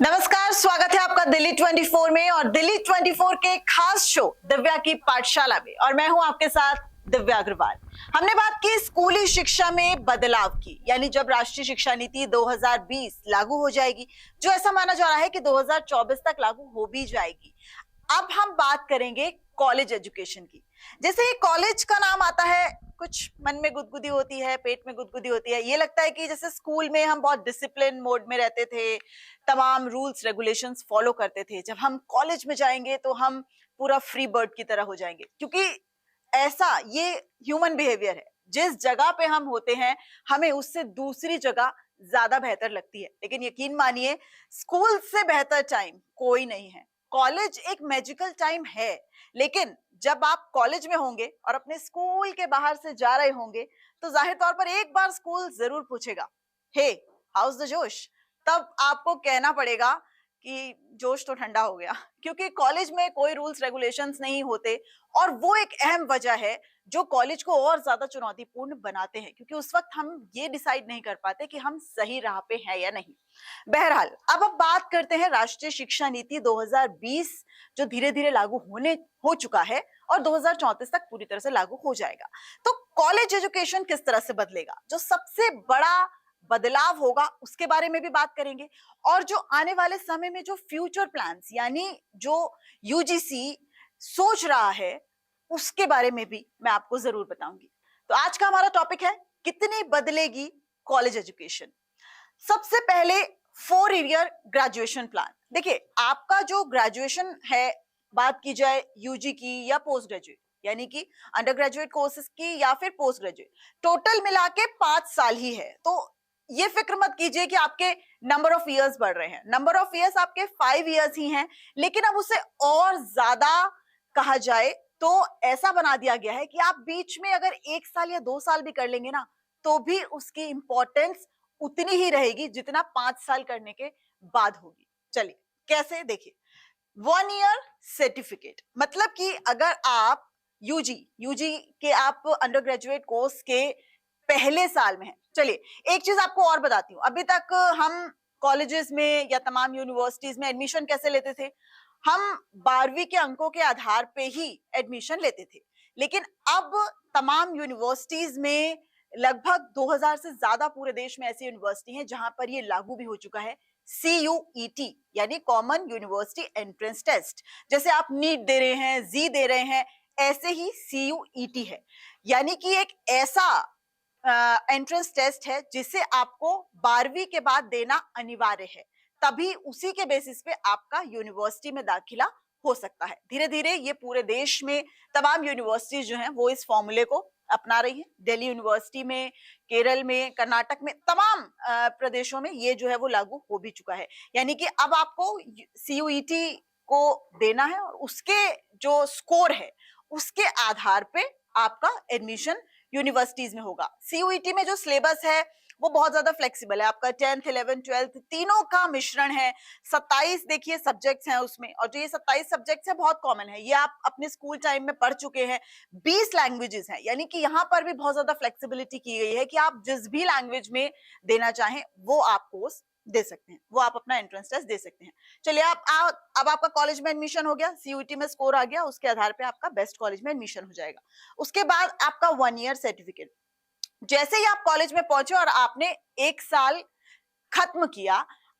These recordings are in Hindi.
नमस्कार, स्वागत है आपका दिल्ली 24 में और दिल्ली 24 के खास शो दिव्या की पाठशाला में। और मैं हूं आपके साथ दिव्या अग्रवाल। हमने बात की स्कूली शिक्षा में बदलाव की, यानी जब राष्ट्रीय शिक्षा नीति 2020 लागू हो जाएगी, जो ऐसा माना जा रहा है कि 2024 तक लागू हो भी जाएगी। अब हम बात करेंगे कॉलेज एजुकेशन की। जैसे ही कॉलेज का नाम आता है, कुछ मन में गुदगुदी होती है, पेट में गुदगुदी होती है। ये लगता है कि जैसे स्कूल में हम बहुत डिसिप्लिन मोड में रहते थे, तमाम रूल्स रेगुलेशंस फॉलो करते थे। जब हम कॉलेज में जाएंगे तो हम पूरा फ्री बर्ड की तरह हो जाएंगे, क्योंकि ऐसा ये ह्यूमन बिहेवियर है। जिस जगह पे हम होते हैं, हमें उससे दूसरी जगह ज्यादा बेहतर लगती है। लेकिन यकीन मानिए, स्कूल से बेहतर टाइम कोई नहीं है। कॉलेज एक मैजिकल टाइम है, लेकिन जब आप कॉलेज में होंगे और अपने स्कूल के बाहर से जा रहे होंगे, तो जाहिर तौर पर एक बार स्कूल जरूर पूछेगा, हे हाउस द जोश। तब आपको कहना पड़ेगा कि जोश तो ठंडा हो गया, क्योंकि कॉलेज में कोई रूल्स रेगुलेशंस नहीं होते। और वो एक अहम वजह है जो कॉलेज को और ज्यादा चुनौतीपूर्ण बनाते हैं, क्योंकि उस वक्त हम ये डिसाइड नहीं कर पाते कि हम सही राह पे हैं या नहीं। बहरहाल, अब बात करते हैं राष्ट्रीय शिक्षा नीति 2020, जो धीरे धीरे लागू होने हो चुका है और 2034 तक पूरी तरह से लागू हो जाएगा। तो कॉलेज एजुकेशन किस तरह से बदलेगा, जो सबसे बड़ा बदलाव होगा उसके बारे में भी बात करेंगे। और जो आने वाले समय में जो फ्यूचर प्लान्स, यानी जो यूजीसी सोच रहा है, उसके बारे में भी मैं आपको जरूर बताऊंगी। तो आज का हमारा टॉपिक है, कितनी बदलेगी कॉलेज एजुकेशन। सबसे पहले 4 ईयर ग्रेजुएशन प्लान। देखिए, आपका जो ग्रेजुएशन है, बात की जाए यूजी की या पोस्ट ग्रेजुएट, यानी कि अंडर ग्रेजुएट कोर्सेज की या फिर पोस्ट ग्रेजुएट, टोटल मिला के 5 साल ही है। तो ये फिक्र मत कीजिए कि आपके नंबर ऑफ ईयर्स बढ़ रहे हैं। नंबर ऑफ ईयर्स आपके 5 ईयर्स ही हैं, लेकिन अब उसे और ज्यादा कहा जाए तो ऐसा बना दिया गया है कि आप बीच में अगर 1 साल या 2 साल भी कर लेंगे ना, तो भी उसकी इंपॉर्टेंस उतनी ही रहेगी जितना 5 साल करने के बाद होगी। चलिए कैसे, देखिए। 1 ईयर सर्टिफिकेट, मतलब कि अगर आप यूजी यूजी के आप अंडर ग्रेजुएट कोर्स के पहले साल में हैं। चलिए एक चीज आपको और बताती हूँ। अभी तक हम कॉलेजेस में या तमाम यूनिवर्सिटीज में एडमिशन कैसे लेते थे? हम 12वीं के अंकों के आधार पे ही एडमिशन लेते थे। लेकिन अब तमाम यूनिवर्सिटीज में, लगभग 2000 से ज्यादा पूरे देश में ऐसी यूनिवर्सिटी हैं जहां पर ये लागू भी हो चुका है, CUET, यानी कॉमन यूनिवर्सिटी एंट्रेंस टेस्ट। जैसे आप नीट दे रहे हैं, जी दे रहे हैं, ऐसे ही CUET है। यानी कि एक ऐसा एंट्रेंस टेस्ट है जिसे आपको 12वीं के बाद देना अनिवार्य है, तभी उसी के बेसिस पे आपका यूनिवर्सिटी में दाखिला हो सकता है। धीरे धीरे ये पूरे देश में तमाम यूनिवर्सिटीज जो हैं वो इस फॉर्मूले को अपना रही है। दिल्ली यूनिवर्सिटी में, केरल में, कर्नाटक में, तमाम प्रदेशों में ये जो है वो लागू हो भी चुका है। यानी कि अब आपको CUET को देना है और उसके जो स्कोर है उसके आधार पे आपका एडमिशन यूनिवर्सिटीज में होगा। CUET में जो सिलेबस है वो बहुत ज्यादा फ्लेक्सिबल है। आपका 10th 11th 12th तीनों का मिश्रण है। 27 देखिए सब्जेक्ट्स हैं उसमें, और जो ये 27 सब्जेक्ट्स है बहुत कॉमन है, ये आप अपने स्कूल टाइम में पढ़ चुके हैं। 20 लैंग्वेजेस हैं, यानी कि यहाँ पर भी बहुत ज्यादा फ्लेक्सिबिलिटी की गई है कि आप जिस भी लैंग्वेज में देना चाहें वो आप कोर्स दे सकते हैं, वो आप अपना एंट्रेंस टेस्ट दे सकते हैं। चलिए अब आपका कॉलेज में एडमिशन हो गया, CUET में स्कोर आ गया, उसके आधार पे आपका बेस्ट कॉलेज में एडमिशन हो जाएगा। उसके बाद आपका 1 ईयर सर्टिफिकेट। जैसे ही आप कॉलेज में पहुंचे और आपने 1 साल खत्म किया,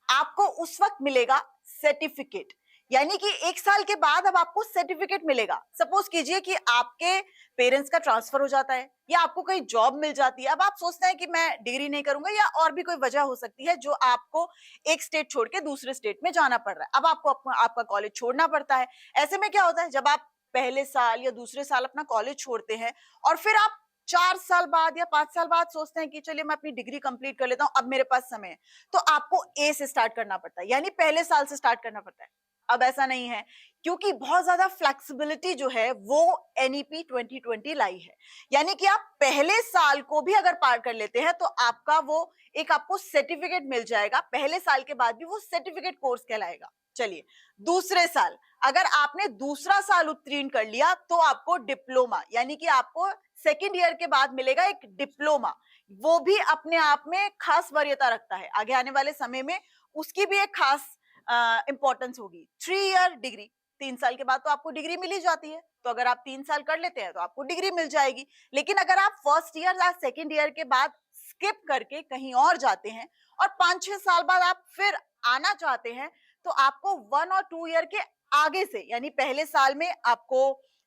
आपको उस वक्त मिलेगा सर्टिफिकेट। यानी कि 1 साल के बाद अब आपको सर्टिफिकेट मिलेगा। सपोज कीजिए कि आपके पेरेंट्स का ट्रांसफर हो जाता है या आपको कहीं जॉब मिल जाती है। अब आप सोचते हैं कि मैं डिग्री नहीं करूंगा, या और भी कोई वजह हो सकती है जो आपको एक स्टेट छोड़ के दूसरे स्टेट में जाना पड़ रहा है। अब आपको आपका कॉलेज छोड़ना पड़ता है। ऐसे में क्या होता है, जब आप पहले साल या दूसरे साल अपना कॉलेज छोड़ते हैं और फिर आप 4 साल बाद या 5 साल बाद सोचते हैं कि चलिए मैं अपनी डिग्री कंप्लीट कर लेता हूं, अब मेरे पास समय है, तो आपको ए से स्टार्ट करना पड़ता है, यानी पहले साल से स्टार्ट करना पड़ता है। अब ऐसा नहीं है, क्योंकि बहुत ज्यादा फ्लेक्सिबिलिटी जो है वो NEP 2020 लाई है। यानी कि आप पहले साल को भी अगर पार कर लेते हैं तो आपका वो एक आपको सर्टिफिकेट मिल जाएगा। पहले साल के बाद भी वो सर्टिफिकेट कोर्स कहलाएगा। चलिए दूसरे साल, अगर आपने दूसरा साल उत्तीर्ण कर लिया तो आपको डिप्लोमा, यानी कि आपको सेकेंड ईयर के बाद मिलेगा एक डिप्लोमा। वो भी अपने आप में खास वरीयता रखता है। आगे आने वाले समय में उसकी भी एक खास इंपॉर्टेंस होगी। 3 ईयर डिग्री, 3 साल के बाद तो आपको डिग्री मिल ही जाती है, तो अगर आप 3 साल कर लेते हैं तो आपको डिग्री मिल जाएगी। लेकिन अगर आप फर्स्ट ईयर या सेकेंड ईयर के बाद स्किप करके कहीं और जाते हैं और 5-6 साल बाद आप फिर आना चाहते हैं, तो आपको 1 और 2 ईयर के आगे से, यानी पहले साल में आपको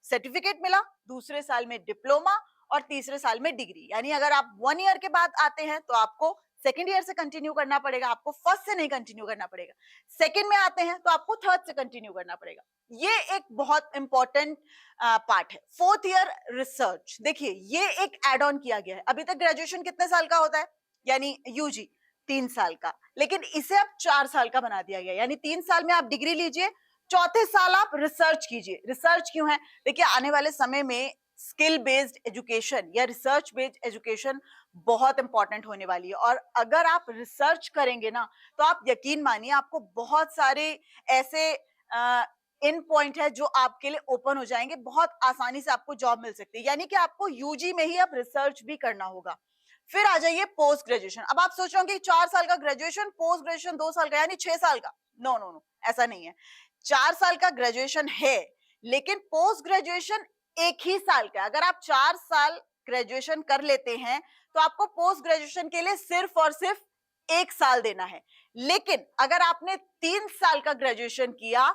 सर्टिफिकेट मिला, दूसरे साल में डिप्लोमा और तीसरे साल में डिग्री। यानी अगर आप 1 ईयर के बाद आते हैं तो आपको सेकेंड ईयर से कंटिन्यू करना पड़ेगा, आपको फर्स्ट से नहीं कंटिन्यू करना पड़ेगा। सेकेंड में आते हैं तो आपको थर्ड से कंटिन्यू करना पड़ेगा। ये एक बहुत इंपॉर्टेंट पार्ट है। फोर्थ ईयर रिसर्च, देखिए ये एक एड ऑन किया गया है। अभी तक ग्रेजुएशन कितने साल का होता है, यानी यूजी 3 साल का, लेकिन इसे अब 4 साल का बना दिया गया। यानी 3 साल में आप डिग्री लीजिए, चौथे साल आप रिसर्च कीजिए। रिसर्च क्यों है, देखिए आने वाले समय में स्किल बेस्ड एजुकेशन या रिसर्च बेस्ड एजुकेशन बहुत इंपॉर्टेंट होने वाली है। और अगर आप रिसर्च करेंगे ना, तो आप यकीन मानिए आपको बहुत सारे ऐसे इन पॉइंट है जो आपके लिए ओपन हो जाएंगे, बहुत आसानी से आपको जॉब मिल सकती है। यानी कि आपको यूजी में ही अब रिसर्च भी करना होगा। फिर आ जाइए पोस्ट ग्रेजुएशन। अब आप सोच रहे होंगे 4 साल का ग्रेजुएशन, पोस्ट ग्रेजुएशन 2 साल का, यानी 6 साल का। नो नो नो, ऐसा नहीं है। 4 साल का ग्रेजुएशन है, लेकिन पोस्ट ग्रेजुएशन 1 ही साल का। अगर आप 4 साल ग्रेजुएशन कर लेते हैं तो आपको पोस्ट ग्रेजुएशन के लिए सिर्फ और सिर्फ 1 साल देना है। लेकिन अगर आपने 3 साल का ग्रेजुएशन किया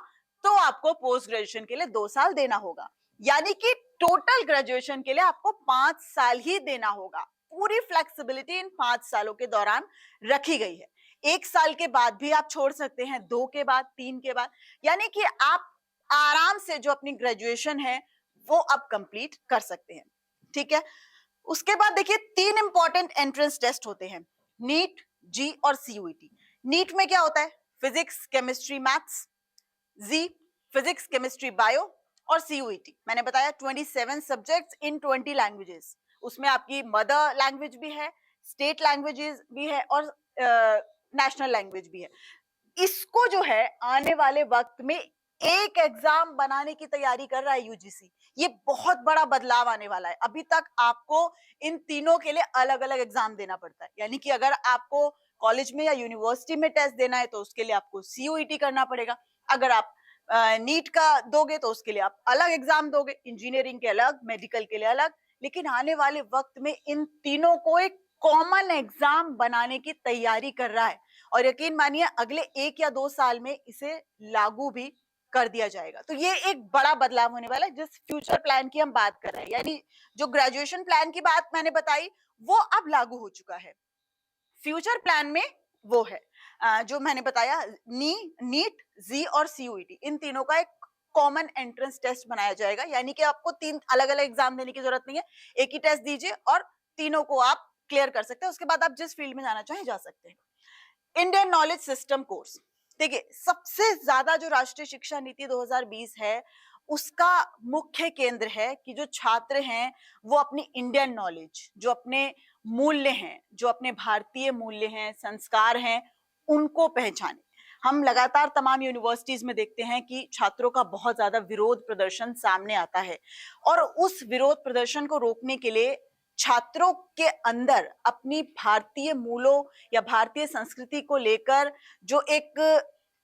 तो आपको पोस्ट ग्रेजुएशन के लिए 2 साल देना होगा। यानी कि टोटल ग्रेजुएशन के लिए आपको 5 साल ही देना होगा। पूरी फ्लेक्सिबिलिटी इन 5 सालों के दौरान रखी गई है। 1 साल के बाद भी आप छोड़ सकते हैं, 2 के बाद, 3 के बाद, यानी कि आप आराम से जो अपनी ग्रेजुएशन है वो अब कंप्लीट कर सकते हैं। ठीक है, उसके बाद देखिए 3 इंपॉर्टेंट एंट्रेंस टेस्ट होते हैं, नीट, जी और सीयूईटी। नीट में क्या होता है, फिजिक्स, केमिस्ट्री, मैथ्स। जी, फिजिक्स, केमिस्ट्री, बायो। और सीयूईटी मैंने बताया 27 सब्जेक्ट्स इन 20 लैंग्वेजेस। उसमें आपकी मदर लैंग्वेज भी है, स्टेट लैंग्वेजेस भी है और नेशनल लैंग्वेज भी है। इसको जो है आने वाले वक्त में एक एग्जाम बनाने की तैयारी कर रहा है यूजीसी। ये बहुत बड़ा बदलाव आने वाला है। अभी तक आपको इन तीनों के लिए अलग अलग एग्जाम देना पड़ता है। यानी कि अगर आपको कॉलेज में या यूनिवर्सिटी में टेस्ट देना है तो उसके लिए आपको सीयूईटी करना पड़ेगा। अगर आप नीट का दोगे तो उसके लिए आप अलग एग्जाम दोगे, इंजीनियरिंग के अलग, मेडिकल के लिए अलग। लेकिन आने वाले वक्त में इन तीनों को एक कॉमन एग्जाम बनाने की तैयारी कर रहा है। और यकीन मानिए अगले 1 या 2 साल में इसे लागू भी कर दिया जाएगा। तो ये एक बड़ा बदलाव होने वाला है जिस फ्यूचर प्लान की हम बात कर रहे हैं। यानी जो ग्रेजुएशन प्लान की बात मैंने बताई वो अब लागू हो चुका है। फ्यूचर प्लान में वो है जो मैंने बताया, नीट, जी और सीयूईटी, इन तीनों का एक कॉमन एंट्रेंस टेस्ट बनाया जाएगा। यानी कि आपको 3 अलग अलग एग्जाम देने की जरूरत नहीं है, एक ही टेस्ट दीजिए और तीनों को आप क्लियर कर सकते हैं। उसके बाद आप जिस फील्ड में जाना चाहें जा सकते हैं। इंडियन नॉलेज सिस्टम कोर्स, देखिए सबसे ज्यादा जो राष्ट्रीय शिक्षा नीति 2020 है उसका मुख्य केंद्र है कि जो छात्र हैं वो अपनी इंडियन नॉलेज, जो अपने मूल्य हैं, जो अपने भारतीय मूल्य हैं, संस्कार हैं, उनको पहचाने। हम लगातार तमाम यूनिवर्सिटीज में देखते हैं कि छात्रों का बहुत ज्यादा विरोध प्रदर्शन सामने आता है और उस विरोध प्रदर्शन को रोकने के लिए छात्रों के अंदर अपनी भारतीय मूलों या भारतीय संस्कृति को लेकर जो एक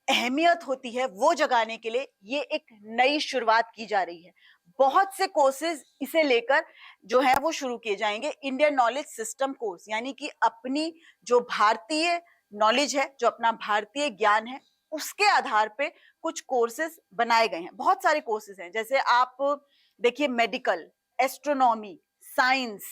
अहमियत होती है वो जगाने के लिए ये एक नई शुरुआत की जा रही है। बहुत से कोर्सेज इसे लेकर जो है वो शुरू किए जाएंगे। इंडियन नॉलेज सिस्टम कोर्स, यानी कि अपनी जो भारतीय नॉलेज है, जो अपना भारतीय ज्ञान है, उसके आधार पे कुछ कोर्सेज बनाए गए हैं। बहुत सारे कोर्सेज हैं, जैसे आप देखिए मेडिकल, एस्ट्रोनॉमी, साइंस,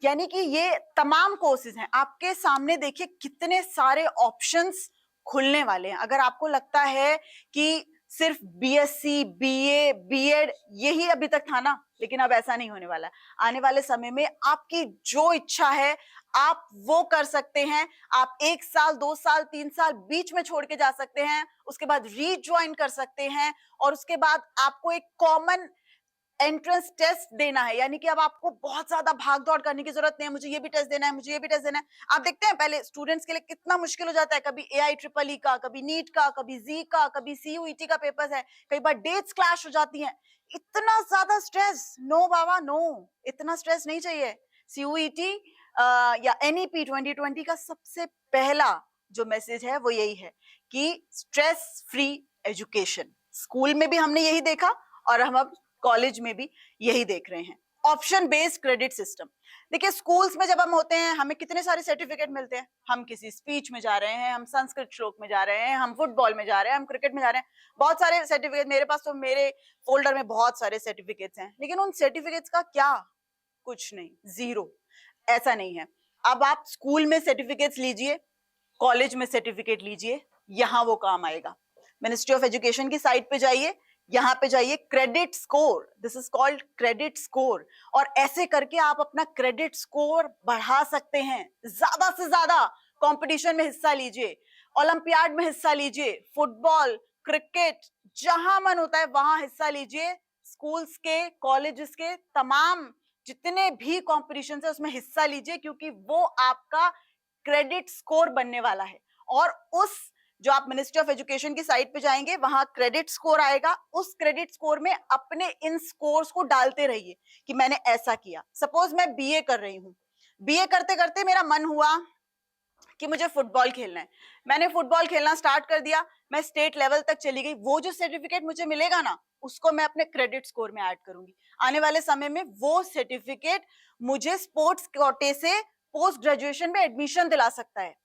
यानी कि ये तमाम कोर्सेज हैं। आपके सामने देखिए कितने सारे ऑप्शंस खुलने वाले हैं। अगर आपको लगता है कि सिर्फ बीएससी, बीए, बीएड यही अभी तक था ना, लेकिन अब ऐसा नहीं होने वाला है। आने वाले समय में आपकी जो इच्छा है आप वो कर सकते हैं। आप 1 साल, 2 साल, 3 साल बीच में छोड़ के जा सकते हैं, उसके बाद रीज्वाइन कर सकते हैं और उसके बाद आपको एक कॉमन एंट्रेंस टेस्ट देना है। यानी कि अब आपको बहुत ज्यादा भाग दौड़ करने की जरूरत नहीं है, मुझे ये भी टेस्ट देना है, मुझे ये भी टेस्ट देना है। आप देखते हैं पहले स्टूडेंट्स के लिए कितना मुश्किल हो जाता है, कभी AIEEE का, कभी नीट का, कभी जी का, कभी सीयूईटी का पेपर्स है, कई बार डेट्स क्लैश हो जाती हैं। इतना ज्यादा स्ट्रेस नो बाबा नो, इतना स्ट्रेस नहीं चाहिए। सीयूईटी या NEP 2020 का सबसे पहला जो मैसेज है वो यही है कि स्ट्रेस फ्री एजुकेशन। स्कूल में भी हमने यही देखा और हम अब कॉलेज में भी यही देख रहे हैं। Option based credit system. देखिए स्कूल्स में जब हम होते हैं हमें कितने सारे सर्टिफिकेट मिलते हैं। हम किसी स्पीच में जा रहे हैं, हम संस्कृत श्लोक में जा रहे हैं, हम फुटबॉल में जा रहे हैं, हम क्रिकेट में जा रहे हैं, बहुत सारे सर्टिफिकेट। मेरे पास तो मेरे फोल्डर में बहुत सारे सर्टिफिकेट्स हैं, लेकिन उन सर्टिफिकेट्स का क्या? कुछ नहीं, जीरो। ऐसा नहीं है। अब आप स्कूल में सर्टिफिकेट्स लीजिए, कॉलेज में सर्टिफिकेट लीजिए, यहां वो काम आएगा। मिनिस्ट्री ऑफ एजुकेशन की साइट पे जाइए, यहां पे जाइए, credit score, this is called credit score. और ऐसे करके आप अपना क्रेडिट स्कोर बढ़ा सकते हैं। ज्यादा से ज्यादा कंपटीशन में हिस्सा लीजिए, ओलंपियाड में हिस्सा लीजिए, फुटबॉल, क्रिकेट, जहां मन होता है वहां हिस्सा लीजिए। स्कूल्स के, कॉलेजेस के तमाम जितने भी कॉम्पिटिशन है उसमें हिस्सा लीजिए, क्योंकि वो आपका क्रेडिट स्कोर बनने वाला है। और उस जो आप मिनिस्ट्री ऑफ एजुकेशन की साइट पे जाएंगे वहां क्रेडिट स्कोर आएगा। उस क्रेडिट स्कोर में अपने इन स्कोर्स को डालते रहिए कि मैंने ऐसा किया। सपोज मैं बीए कर रही हूँ, बीए करते करते मेरा मन हुआ कि मुझे फुटबॉल खेलना है, मैंने फुटबॉल खेलना स्टार्ट कर दिया, मैं स्टेट लेवल तक चली गई। वो जो सर्टिफिकेट मुझे मिलेगा ना, उसको मैं अपने क्रेडिट स्कोर में ऐड करूंगी। आने वाले समय में वो सर्टिफिकेट मुझे स्पोर्ट्स कोटे से पोस्ट ग्रेजुएशन में एडमिशन दिला सकता है।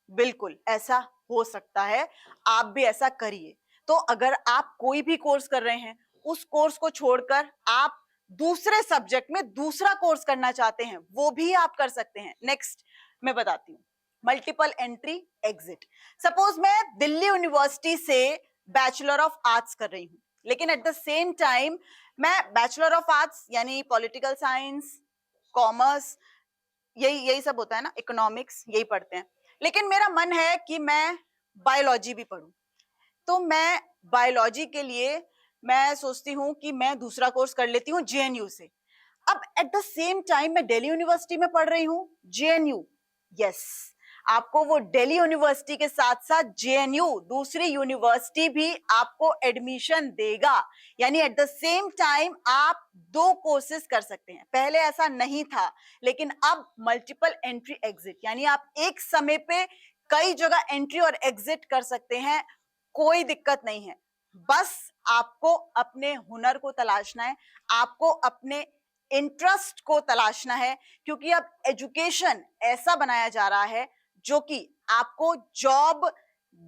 बिल्कुल ऐसा हो सकता है, आप भी ऐसा करिए। तो अगर आप कोई भी कोर्स कर रहे हैं, उस कोर्स को छोड़कर आप दूसरे सब्जेक्ट में दूसरा कोर्स करना चाहते हैं, वो भी आप कर सकते हैं। नेक्स्ट मैं बताती हूँ, मल्टीपल एंट्री एग्जिट। सपोज मैं दिल्ली यूनिवर्सिटी से बैचलर ऑफ आर्ट्स कर रही हूँ, लेकिन एट द सेम टाइम मैं बैचलर ऑफ आर्ट्स यानी पॉलिटिकल साइंस, कॉमर्स, यही सब होता है ना, इकोनॉमिक्स, यही पढ़ते हैं। लेकिन मेरा मन है कि मैं बायोलॉजी भी पढूं, तो मैं बायोलॉजी के लिए मैं सोचती हूँ कि मैं दूसरा कोर्स कर लेती हूँ जेएनयू से। अब एट द सेम टाइम मैं दिल्ली यूनिवर्सिटी में पढ़ रही हूँ जेएनयू। यस, आपको वो दिल्ली यूनिवर्सिटी के साथ साथ जेएनयू दूसरी यूनिवर्सिटी भी आपको एडमिशन देगा। यानी एट द सेम टाइम आप दो कोर्सेज कर सकते हैं। पहले ऐसा नहीं था, लेकिन अब मल्टीपल एंट्री एग्जिट, यानी आप एक समय पे कई जगह एंट्री और एग्जिट कर सकते हैं। कोई दिक्कत नहीं है, बस आपको अपने हुनर को तलाशना है, आपको अपने इंटरेस्ट को तलाशना है। क्योंकि अब एजुकेशन ऐसा बनाया जा रहा है जो कि आपको जॉब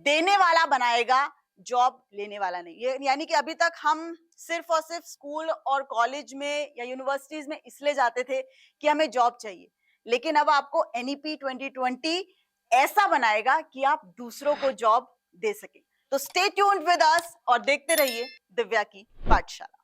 देने वाला बनाएगा, जॉब लेने वाला नहीं। ये यानी कि अभी तक हम सिर्फ और सिर्फ स्कूल और कॉलेज में या यूनिवर्सिटीज में इसलिए जाते थे कि हमें जॉब चाहिए, लेकिन अब आपको एनईपी 2020 ऐसा बनाएगा कि आप दूसरों को जॉब दे सके। तो स्टे ट्यून्ड विद अस और देखते रहिए दिव्या की पाठशाला।